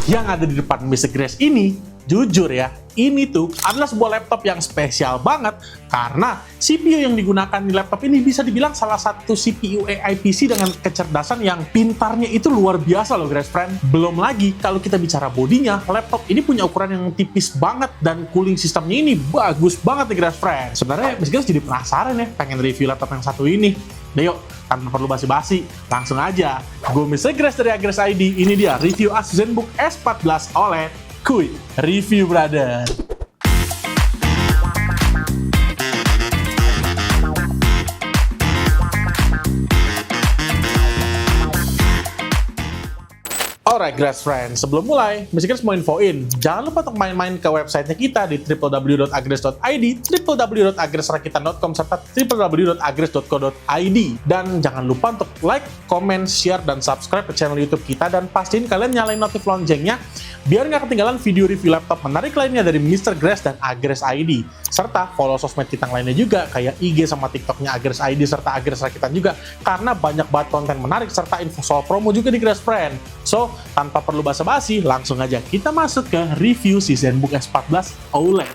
yang ada di depan Mr. Grace ini, jujur ya, ini tuh adalah sebuah laptop yang spesial banget karena CPU yang digunakan di laptop ini bisa dibilang salah satu CPU AI PC dengan kecerdasan yang pintarnya itu luar biasa loh guys friend. Belum lagi kalau kita bicara bodinya, laptop ini punya ukuran yang tipis banget dan cooling sistemnya ini bagus banget nih guys friend. Sebenarnya Mr. Grace jadi penasaran ya pengen review laptop yang satu ini. Nah yuk, tanpa perlu basi-basi, langsung aja. Gue Mr. Grace dari Agres ID, ini dia review Asus ZenBook S14 OLED. Kuy, review brother. Alright guys friends, sebelum mulai, Mr. Grace mau infoin, jangan lupa untuk main-main ke websitenya kita di www.agres.id, www.agresrakitan.com, serta www.agres.co.id. Dan jangan lupa untuk like, comment, share, dan subscribe ke channel YouTube kita, dan pastiin kalian nyalain notif loncengnya biar nggak ketinggalan video review laptop menarik lainnya dari Mr. Grace dan Agres ID. Serta follow sosmed kita yang lainnya juga, kayak IG sama TikToknya Agres ID serta Agres Rakitan juga, karena banyak banget konten menarik serta info soal promo juga di Grace Friend. So, tanpa perlu basa-basi, langsung aja kita masuk ke review si ZenBook S14 OLED.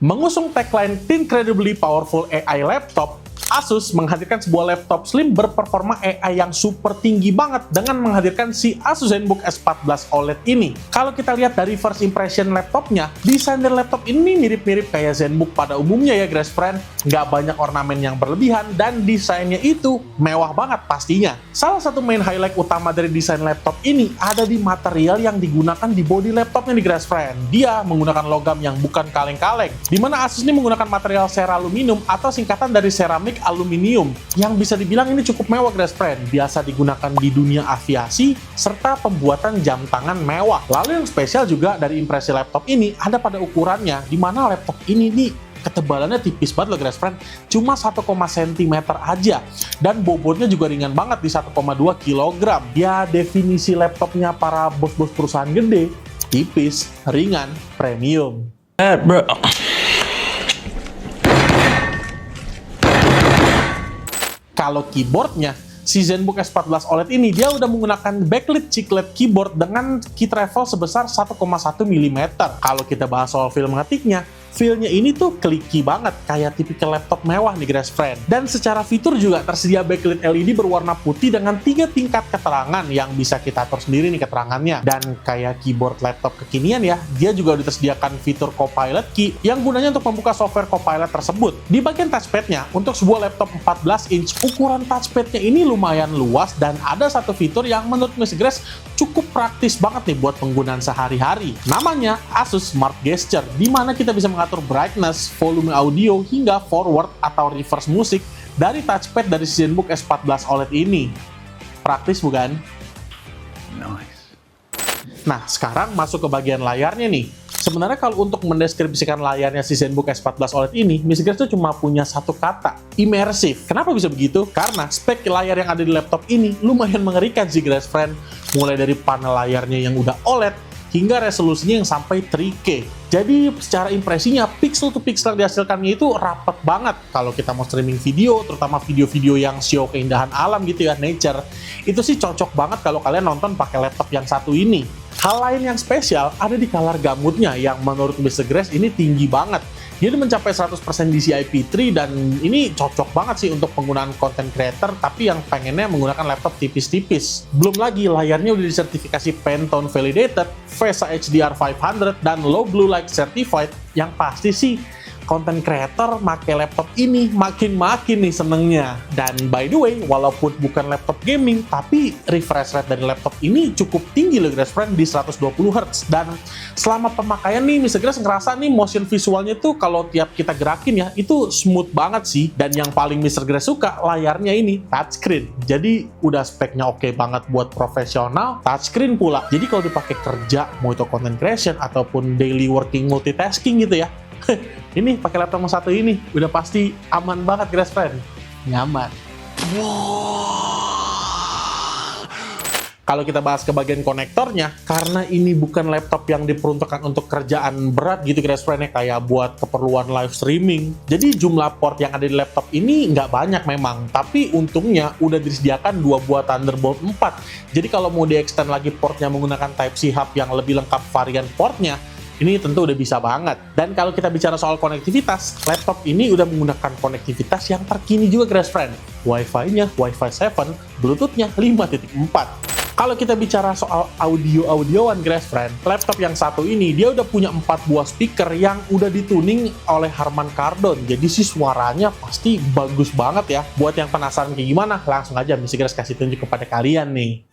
Mengusung tagline Incredibly Powerful AI Laptop, Asus menghadirkan sebuah laptop slim berperforma AI yang super tinggi banget dengan menghadirkan si Asus ZenBook S14 OLED ini. Kalau kita lihat dari first impression laptopnya, desain dari laptop ini mirip-mirip kayak ZenBook pada umumnya ya guys friend. Nggak banyak ornamen yang berlebihan dan desainnya itu mewah banget pastinya. Salah satu main highlight utama dari desain laptop ini ada di material yang digunakan di body laptopnya nih guys friend. Dia menggunakan logam yang bukan kaleng-kaleng, dimana Asus ini menggunakan material seraluminium atau singkatan dari ceramic aluminium yang bisa dibilang ini cukup mewah guys friend, biasa digunakan di dunia aviasi serta pembuatan jam tangan mewah. Lalu yang spesial juga dari impresi laptop ini ada pada ukurannya, dimana laptop ini nih ketebalannya tipis banget loh guys friend, cuma 1, cm aja, dan bobotnya juga ringan banget di 1,2 kg. Ya definisi laptopnya para bos-bos perusahaan gede, tipis, ringan, premium. Bro. Kalau keyboardnya, si ZenBook S14 OLED ini dia udah menggunakan backlit chiclet keyboard dengan key travel sebesar 1,1 mm. Kalau kita bahas soal feel mengetiknya, feel-nya ini tuh clicky banget, kayak tipikal laptop mewah nih guys friend. Dan secara fitur juga tersedia backlit LED berwarna putih dengan 3 tingkat keterangan yang bisa kita atur sendiri nih keterangannya. Dan kayak keyboard laptop kekinian ya, dia juga disediakan fitur Copilot Key yang gunanya untuk membuka software Copilot tersebut. Di bagian touchpad-nya, untuk sebuah laptop 14 inch, ukuran touchpad-nya ini lumayan luas dan ada satu fitur yang menurut Mr. Grace cukup praktis banget nih buat penggunaan sehari-hari. Namanya Asus Smart Gesture, di mana kita bisa mengatur brightness, volume audio, hingga forward atau reverse musik dari touchpad dari ZenBook S14 OLED ini. Praktis bukan? Nice. Nah, sekarang masuk ke bagian layarnya nih. Sebenarnya kalau untuk mendeskripsikan layarnya si ZenBook S14 OLED ini, Mr. Grace tuh cuma punya satu kata, imersif. Kenapa bisa begitu? Karena spek layar yang ada di laptop ini lumayan mengerikan sih guys friend. Mulai dari panel layarnya yang udah OLED, hingga resolusinya yang sampai 3K. Jadi secara impresinya, pixel to pixel yang dihasilkannya itu rapet banget. Kalau kita mau streaming video, terutama video-video yang show keindahan alam gitu ya, nature, itu sih cocok banget kalau kalian nonton pakai laptop yang satu ini. Hal lain yang spesial ada di color gamutnya yang menurut Mr. Grace ini tinggi banget. Dia mencapai 100% DCI-P3 dan ini cocok banget sih untuk penggunaan content creator tapi yang pengennya menggunakan laptop tipis-tipis. Belum lagi layarnya udah disertifikasi Pantone Validated, VESA HDR 500, dan Low Blue Light Certified, yang pasti sih content creator make laptop ini makin-makin nih senengnya. Dan by the way, walaupun bukan laptop gaming, tapi refresh rate dari laptop ini cukup tinggi loh guys friend, di 120 Hz. Dan selama pemakaian nih, Mr. Grace ngerasa nih motion visualnya tuh kalau tiap kita gerakin ya, itu smooth banget sih. Dan yang paling Mr. Grace suka, layarnya ini touchscreen. Jadi udah speknya oke banget buat profesional, touchscreen pula. Jadi kalau dipakai kerja, mau itu content creation ataupun daily working multitasking gitu ya, ini pakai laptop satu ini udah pasti aman banget guys friend, nyaman. Kalau kita bahas ke bagian konektornya, karena ini bukan laptop yang diperuntukkan untuk kerjaan berat gitu guys friend, kayak buat keperluan live streaming. Jadi jumlah port yang ada di laptop ini nggak banyak memang, tapi untungnya udah disediakan 2 buah Thunderbolt 4. Jadi kalau mau di-extend lagi portnya menggunakan Type-C hub yang lebih lengkap varian portnya, ini tentu udah bisa banget. Dan kalau kita bicara soal konektivitas, laptop ini udah menggunakan konektivitas yang terkini juga guys friend. Wi-Fi-nya Wi-Fi 7, Bluetooth-nya 5.4. Kalau kita bicara soal audio-audioan guys friend, laptop yang satu ini dia udah punya 4 buah speaker yang udah dituning oleh Harman Kardon. Jadi sih suaranya pasti bagus banget ya. Buat yang penasaran kayak gimana, langsung aja Mr. Grace kasih tunjuk kepada kalian nih.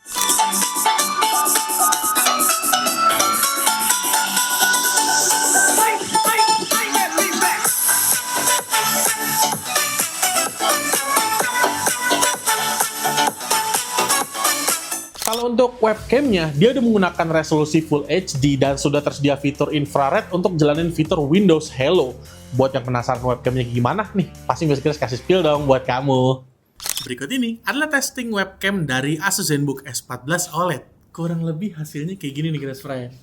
Kalau untuk webcamnya, dia udah menggunakan resolusi Full HD dan sudah tersedia fitur infrared untuk jalanin fitur Windows Hello. Buat yang penasaran webcamnya gimana nih, pasti Mr. Grace kasih spill dong buat kamu. Berikut ini adalah testing webcam dari Asus ZenBook S14 OLED. Kurang lebih hasilnya kayak gini nih guys friend.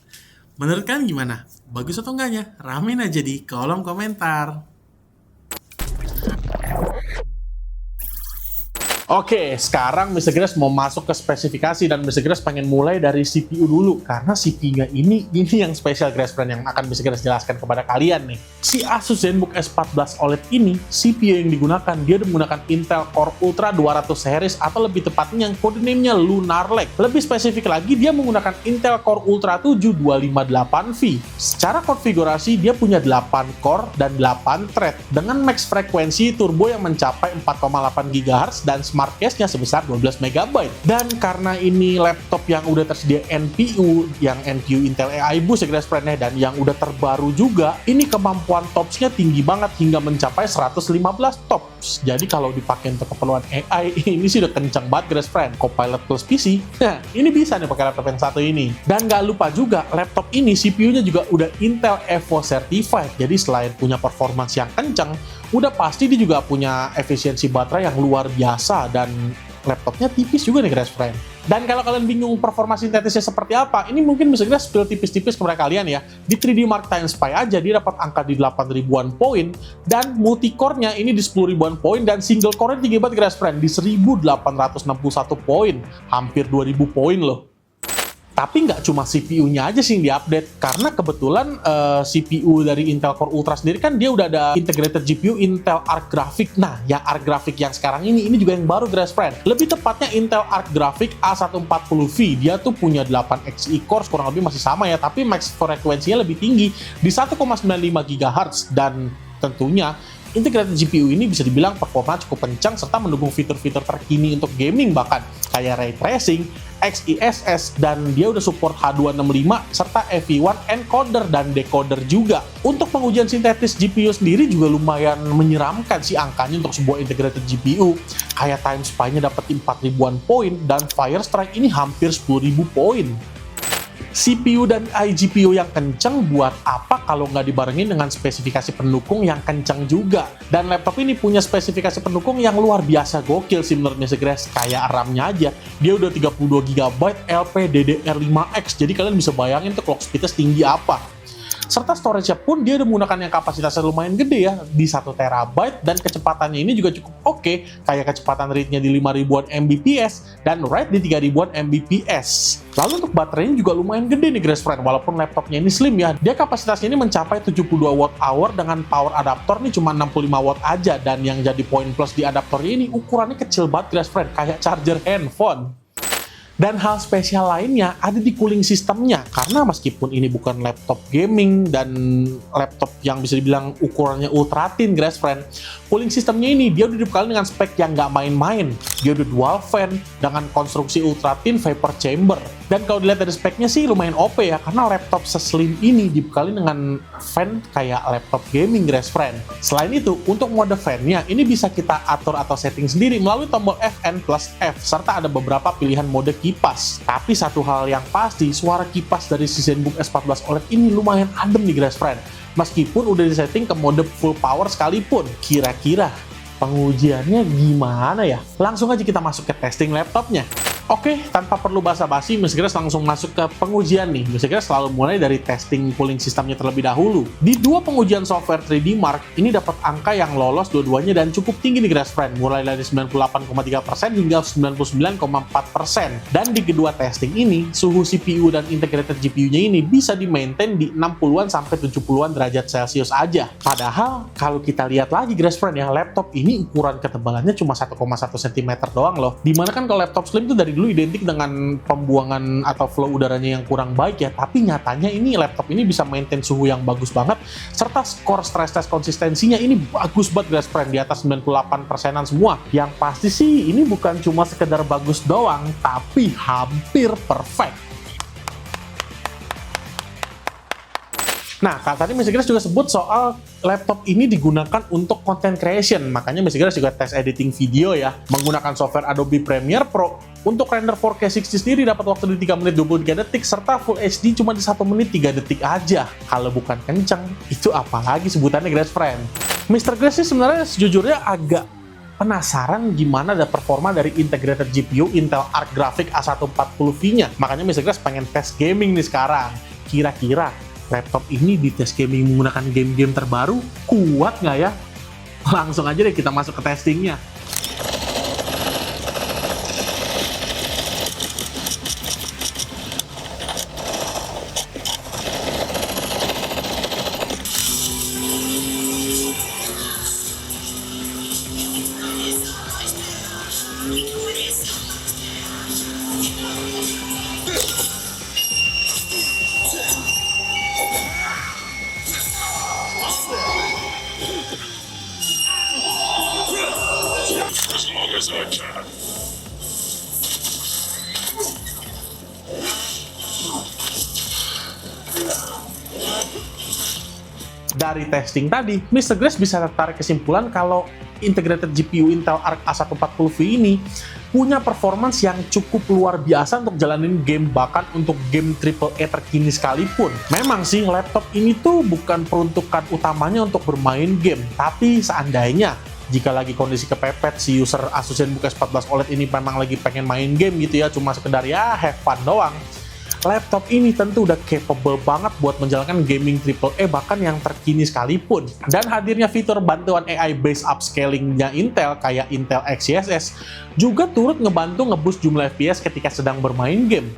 Menurut kalian gimana? Bagus atau enggaknya? Ramein aja di kolom komentar. Oke, sekarang Mr. Grace mau masuk ke spesifikasi dan Mr. Grace pengen mulai dari CPU dulu karena CPU-nya ini yang spesial Grace friend yang akan Mr. Grace jelaskan kepada kalian nih. Si Asus ZenBook S14 OLED ini, CPU yang digunakan dia menggunakan Intel Core Ultra 200 series atau lebih tepatnya yang codename-nya Lunar Lake. Lebih spesifik lagi dia menggunakan Intel Core Ultra 7 258V. Secara konfigurasi dia punya 8 core dan 8 thread dengan max frekuensi turbo yang mencapai 4,8 GHz dan smart cache-nya sebesar 12 MB. Dan karena ini laptop yang udah tersedia NPU, yang NPU Intel AI Boost ya guys friend, dan yang udah terbaru juga, ini kemampuan TOPS-nya tinggi banget hingga mencapai 115 TOPS. Jadi kalau dipakai untuk keperluan AI, ini sih udah kenceng banget guys friend. Copilot plus PC, nah ini bisa nih pakai laptop yang satu ini. Dan nggak lupa juga, laptop ini CPU-nya juga udah Intel Evo Certified. Jadi selain punya performance yang kenceng, udah pasti dia juga punya efisiensi baterai yang luar biasa dan laptopnya tipis juga nih guys friend. Dan kalau kalian bingung performa sintetisnya seperti apa, ini mungkin bisa kita spill tipis-tipis kepada kalian ya. Di 3D Mark Time Spy aja dia dapat angka di 8.000-an poin dan multicore-nya ini di 10.000-an poin dan single core-nya tinggi banget guys friend di 1.861 poin, hampir 2.000 poin loh. Tapi nggak cuma CPU-nya aja sih yang diupdate, karena kebetulan CPU dari Intel Core Ultra sendiri kan dia udah ada integrated GPU Intel Arc Graphics. Nah, yang Arc Graphics yang sekarang ini juga yang baru guys friend. Lebih tepatnya Intel Arc Graphics A140V. Dia tuh punya 8 Xe cores, kurang lebih masih sama ya, tapi max frekuensinya lebih tinggi di 1,95 GHz dan tentunya integrated GPU ini bisa dibilang performa cukup kencang serta mendukung fitur-fitur terkini untuk gaming bahkan kayak ray tracing, XeSS, dan dia udah support H265 serta FE1 encoder dan decoder juga. Untuk pengujian sintetis GPU sendiri juga lumayan menyeramkan sih angkanya untuk sebuah integrated GPU. Kayak time spy-nya dapat 4.000-an poin dan Firestrike ini hampir 10.000 poin. CPU dan iGPU yang kenceng buat apa kalau nggak dibarengin dengan spesifikasi pendukung yang kenceng juga. Dan laptop ini punya spesifikasi pendukung yang luar biasa gokil sih menurut Mr. Grace. Kayak RAM-nya aja, dia udah 32GB LPDDR5X, jadi kalian bisa bayangin tuh clock speed-nya setinggi apa. Serta storage-nya pun dia udah menggunakan yang kapasitasnya lumayan gede ya, di 1 TB, dan kecepatannya ini juga cukup oke, kayak kecepatan read-nya di 5.000-an Mbps dan write di 3.000-an Mbps. Lalu untuk baterainya juga lumayan gede nih guys friend, walaupun laptopnya ini slim ya, dia kapasitasnya ini mencapai 72 Wh dengan power adaptor nih cuma 65 Watt aja, dan yang jadi poin plus di adaptornya ini ukurannya kecil banget guys friend, kayak charger handphone. Dan hal spesial lainnya ada di cooling sistemnya, karena meskipun ini bukan laptop gaming dan laptop yang bisa dibilang ukurannya ultra thin guys friend, cooling sistemnya ini dia udah dibekali dengan spek yang nggak main-main. Dia udah dual fan dengan konstruksi ultra thin vapor chamber. Dan kalau dilihat dari speknya sih lumayan OP ya, karena laptop seslim ini dibekali dengan fan kayak laptop gaming guys friend. Selain itu, untuk mode fan-nya ini bisa kita atur atau setting sendiri melalui tombol Fn plus F, serta ada beberapa pilihan mode kipas. Tapi satu hal yang pasti, suara kipas dari si ZenBook S14 OLED ini lumayan adem nih guys friend. Meskipun udah disetting ke mode full power sekalipun. Kira-kira pengujiannya gimana ya? Langsung aja kita masuk ke testing laptopnya. Oke, tanpa perlu basa-basi, Mr. langsung masuk ke pengujian nih. Mr. selalu mulai dari testing cooling sistemnya terlebih dahulu. Di dua pengujian software 3D Mark, ini dapat angka yang lolos dua-duanya dan cukup tinggi nih Grass Friend, mulai dari 98,3% hingga 99,4%. Dan di kedua testing ini, suhu CPU dan integrated GPU-nya ini bisa di-maintain di 60-an sampai 70-an derajat Celcius aja. Padahal, kalau kita lihat lagi Grass Friend ya, laptop ini ukuran ketebalannya cuma 1,1 cm doang loh. Dimana kan kalau laptop slim itu dari dulu identik dengan pembuangan atau flow udaranya yang kurang baik ya, tapi nyatanya ini laptop ini bisa maintain suhu yang bagus banget, serta skor stress test konsistensinya ini bagus banget Grass Friend, di atas 98%-an semua. Yang pasti sih ini bukan cuma sekedar bagus doang, tapi hampir perfect. Nah, tadi Mr. juga sebut soal laptop ini digunakan untuk content creation, makanya Mr. juga tes editing video ya, menggunakan software Adobe Premiere Pro. Untuk render 4K 60 sendiri dapat waktu di 3 menit 23 detik, serta Full HD cuma di 1 menit 3 detik aja. Kalau bukan kenceng, itu apalagi sebutannya Grass Friend. Mr. Grass sih sebenarnya sejujurnya agak penasaran gimana ada performa dari integrated GPU Intel Arc Graphics A140V-nya. Makanya Mr. Grass pengen tes gaming nih sekarang. Kira-kira laptop ini di tes gaming menggunakan game-game terbaru, kuat nggak ya? Langsung aja deh kita masuk ke testingnya. As long as I can. Dari testing tadi, Mr. Grass bisa tarik kesimpulan kalau integrated GPU Intel Arc A140V ini punya performance yang cukup luar biasa untuk jalanin game, bahkan untuk game AAA terkini sekalipun. Memang sih, laptop ini tuh bukan peruntukan utamanya untuk bermain game, tapi seandainya jika lagi kondisi kepepet, si user Asus ZenBook S14 OLED ini memang lagi pengen main game gitu ya, cuma sekedar ya have fun doang, laptop ini tentu udah capable banget buat menjalankan gaming AAA bahkan yang terkini sekalipun. Dan hadirnya fitur bantuan AI-based upscaling-nya Intel kayak Intel XeSS juga turut ngebantu ngeboost jumlah FPS ketika sedang bermain game.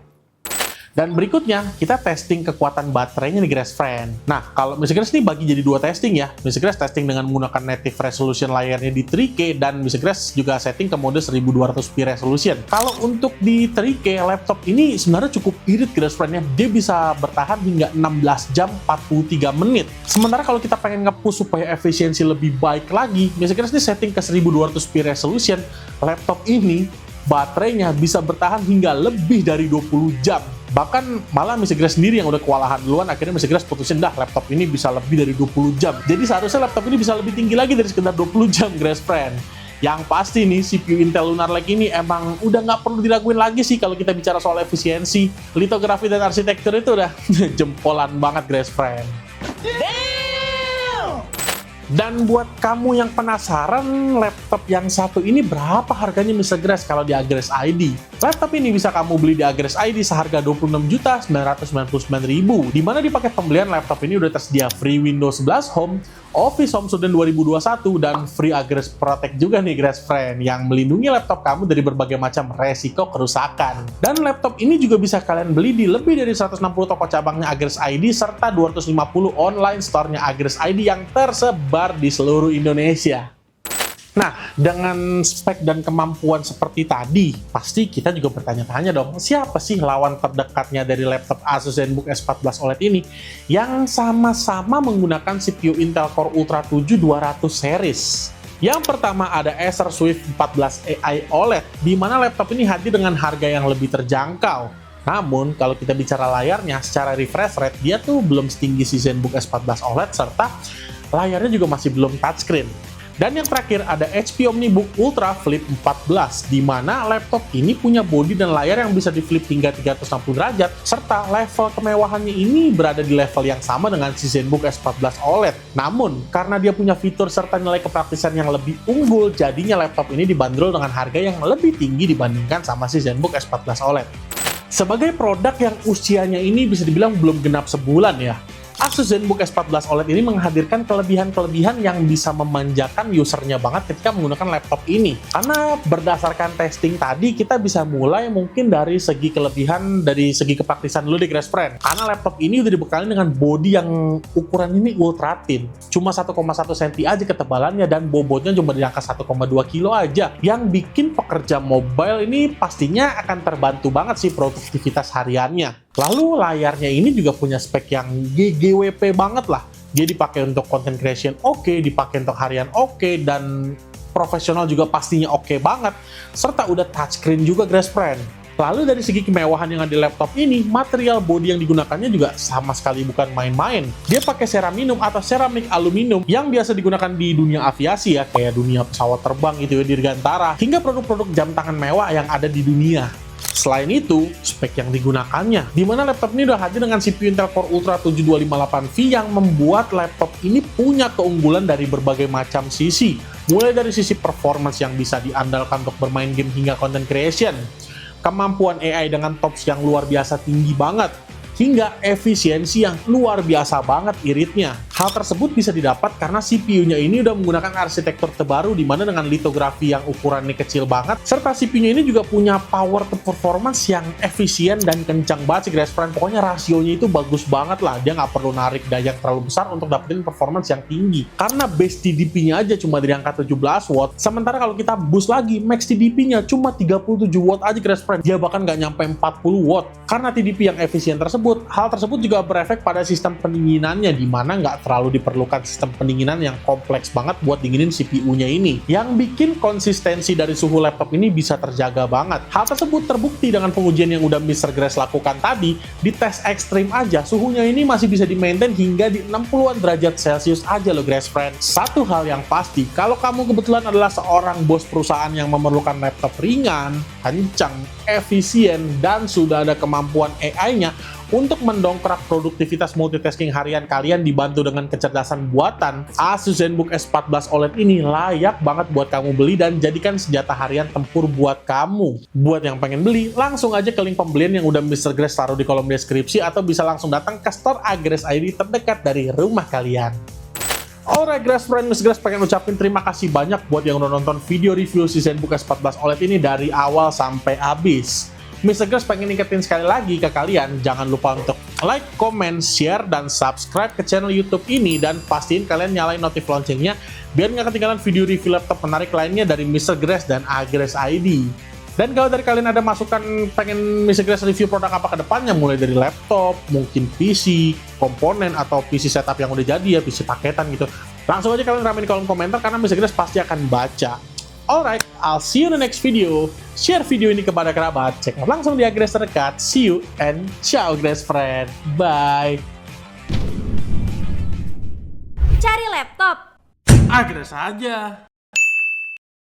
Dan berikutnya, kita testing kekuatan baterainya nih Grass Friend. Nah, kalau Mr. Grass ini bagi jadi dua testing ya. Mr. Grass testing dengan menggunakan native resolution layarnya di 3K, dan Mr. Grass juga setting ke mode 1200p resolution. Kalau untuk di 3K, laptop ini sebenarnya cukup irit Grass Friend-nya. Dia bisa bertahan hingga 16 jam 43 menit. Sementara kalau kita pengen nge-push supaya efisiensi lebih baik lagi, Mr. Grass ini setting ke 1200p resolution. Laptop ini baterainya bisa bertahan hingga lebih dari 20 jam. Bahkan malah Mr. Grass sendiri yang udah kewalahan duluan, akhirnya Mr. Grass putusin dah laptop ini bisa lebih dari 20 jam. Jadi seharusnya laptop ini bisa lebih tinggi lagi dari sekitar 20 jam Grass Friend. Yang pasti nih, CPU Intel Lunar Lake ini emang udah nggak perlu diraguin lagi sih kalau kita bicara soal efisiensi. Litografi dan arsitektur itu udah jempolan banget Grass Friend. Dan buat kamu yang penasaran, laptop yang satu ini berapa harganya Mr. Grass kalau di Agrest ID? Laptop ini bisa kamu beli di Agrest ID seharga Rp26.999.000, di mana di paket pembelian laptop ini udah tersedia free Windows 11 Home, Office Home Student 2021, dan free Agrest Protect juga nih Grass Friend, yang melindungi laptop kamu dari berbagai macam resiko kerusakan. Dan laptop ini juga bisa kalian beli di lebih dari 160 toko cabangnya Agrest ID, serta 250 online store-nya Agrest ID yang tersebar di seluruh Indonesia. Nah, dengan spek dan kemampuan seperti tadi, pasti kita juga bertanya-tanya dong, siapa sih lawan terdekatnya dari laptop Asus ZenBook S14 OLED ini yang sama-sama menggunakan CPU Intel Core Ultra 7 200 series? Yang pertama ada Acer Swift 14 AI OLED, di mana laptop ini hadir dengan harga yang lebih terjangkau. Namun, kalau kita bicara layarnya, secara refresh rate, dia tuh belum setinggi si ZenBook S14 OLED, serta layarnya juga masih belum touchscreen. Dan yang terakhir ada HP OmniBook Ultra Flip 14, di mana laptop ini punya bodi dan layar yang bisa di flip hingga 360 derajat, serta level kemewahannya ini berada di level yang sama dengan si ZenBook S14 OLED. Namun, karena dia punya fitur serta nilai kepraktisan yang lebih unggul, jadinya laptop ini dibanderol dengan harga yang lebih tinggi dibandingkan sama si ZenBook S14 OLED. Sebagai produk yang usianya ini bisa dibilang belum genap sebulan ya, Asus ZenBook S14 OLED ini menghadirkan kelebihan-kelebihan yang bisa memanjakan usernya banget ketika menggunakan laptop ini. Karena berdasarkan testing tadi, kita bisa mulai mungkin dari segi kelebihan, dari segi kepraktisan dulu deh guys friend. Karena laptop ini udah dibekali dengan bodi yang ukuran ini ultra thin. Cuma 1,1 cm aja ketebalannya dan bobotnya cuma di angka 1,2 kilo aja. Yang bikin pekerja mobile ini pastinya akan terbantu banget sih produktivitas hariannya. Lalu layarnya ini juga punya spek yang GGWP banget lah. Dia dipakai untuk content creation oke, dipakai untuk harian oke, dan profesional juga pastinya oke banget. Serta udah touchscreen juga guys friend. Lalu dari segi kemewahan yang ada di laptop ini, material bodi yang digunakannya juga sama sekali bukan main-main. Dia pakai ceraminium atau ceramik aluminium yang biasa digunakan di dunia aviasi ya, kayak dunia pesawat terbang gitu ya, dirgantara, hingga produk-produk jam tangan mewah yang ada di dunia. Selain itu, spek yang digunakannya, di mana laptop ini udah hadir dengan CPU Intel Core Ultra 7258V yang membuat laptop ini punya keunggulan dari berbagai macam sisi. Mulai dari sisi performance yang bisa diandalkan untuk bermain game hingga content creation, kemampuan AI dengan TOPS yang luar biasa tinggi banget, hingga efisiensi yang luar biasa banget iritnya. Hal tersebut bisa didapat karena CPU-nya ini udah menggunakan arsitektur terbaru di mana dengan litografi yang ukurannya kecil banget, serta CPU-nya ini juga punya power to performance yang efisien dan kencang banget sih guys friend. Pokoknya rasionya itu bagus banget lah, dia nggak perlu narik daya yang terlalu besar untuk dapetin performance yang tinggi. Karena base TDP-nya aja cuma di angka 17 watt, sementara kalau kita boost lagi, max TDP-nya cuma 37 watt aja guys friend. Dia bahkan nggak nyampe 40 watt. Karena TDP yang efisien tersebut, hal tersebut juga berefek pada sistem pendinginannya, di mana nggak terlalu diperlukan sistem pendinginan yang kompleks banget buat dinginin CPU-nya ini, yang bikin konsistensi dari suhu laptop ini bisa terjaga banget. Hal tersebut terbukti dengan pengujian yang udah Mr. Grace lakukan tadi. Di tes ekstrim aja, suhunya ini masih bisa di-maintain hingga di 60-an derajat Celcius aja loh guys friend. Satu hal yang pasti, kalau kamu kebetulan adalah seorang bos perusahaan yang memerlukan laptop ringan, kencang, efisien, dan sudah ada kemampuan AI-nya untuk mendongkrak produktivitas multitasking harian kalian dibantu dengan kecerdasan buatan, Asus ZenBook S14 OLED ini layak banget buat kamu beli dan jadikan senjata harian tempur buat kamu. Buat yang pengen beli, langsung aja ke link pembelian yang udah Mr. Grace taruh di kolom deskripsi, atau bisa langsung datang ke store Agres ID terdekat dari rumah kalian. Alright Grace friend, Mr. Grace pengen ucapin terima kasih banyak buat yang udah nonton video review si ZenBook S14 OLED ini dari awal sampai habis. Mr. Grace pengen ingetin sekali lagi ke kalian, jangan lupa untuk like, comment, share, dan subscribe ke channel YouTube ini, dan pastiin kalian nyalain notif loncengnya biar nggak ketinggalan video review laptop menarik lainnya dari Mr. Grace dan Agres ID. Dan kalau dari kalian ada masukan pengen Mr. Grace review produk apa ke depannya, mulai dari laptop, mungkin PC, komponen, atau PC setup yang udah jadi ya, PC paketan gitu, langsung aja kalian ramein di kolom komentar karena Mr. Grace pasti akan baca. Alright, I'll see you in the next video. Share video ini kepada kerabat, check out langsung di Agres terdekat. See you and ciao Grace friend. Bye. Cari laptop. Agres aja.